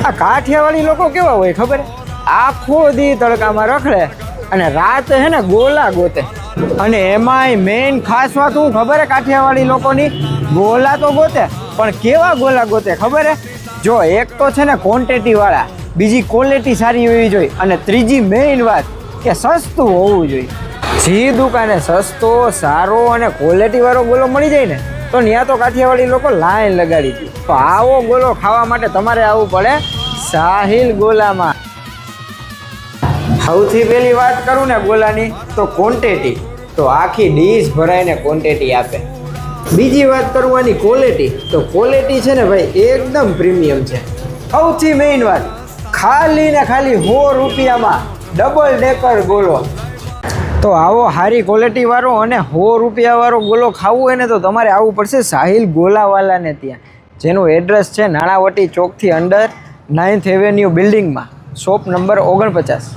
આ કાઠિયાવાડી લોકો કેવા હોય ખબર? આખો દી તડકામાં રખડે અને રાત હે ને ગોલા ગોતે. અને એમાંય મેઇન ખાસ વાત શું ખબર હે કાઠિયાવાડી લોકોની? ગોલા તો ગોતે, પણ કેવા ગોલા ગોતે ખબર હે? જો એક તો છે ને ક્વોન્ટિટી વાળા, બીજી ક્વોલિટી સારી હોવી જોઈએ, અને ત્રીજી મેઇન વાત કે સસ્તું હોવું જોઈએ. જે દુકાને સસ્તો, સારો અને ક્વોલિટી વાળો ગોલો મળી જાય ને, તો ત્યાં તો કાઠિયાવાડી લોકો લાઈન લગાડી હતી. તો આવો ગોલો ખાવા માટે તમારે આવવું પડે સાહિલ ગોલામાં. સૌથી પહેલી વાત કરું ને ગોલાની, તો ક્વોન્ટિટી. તો આખી ડીશ ભરાઈને ક્વોન્ટિટી આપે. બીજી વાત કરવાની ક્વોલિટી, તો ક્વોલિટી છે ને ભાઈ એકદમ પ્રીમિયમ છે. સૌથી મેઇન વાત, ખાલી ને ખાલી 100 રૂપિયામાં ડબલ ડેકર ગોલો. તો આવો સારી ક્વોલિટી વાળો અને 100 રૂપિયા વાળો ગોલો ખાવું હોય ને, તો તમારે આવવું પડશે સાહિલ ગોલાવાલાને ત્યાં, જેનું એડ્રેસ છે નાણાવટી ચોકથી અંદર 9th એવન્યુ બિલ્ડિંગમાં, શોપ નંબર 49.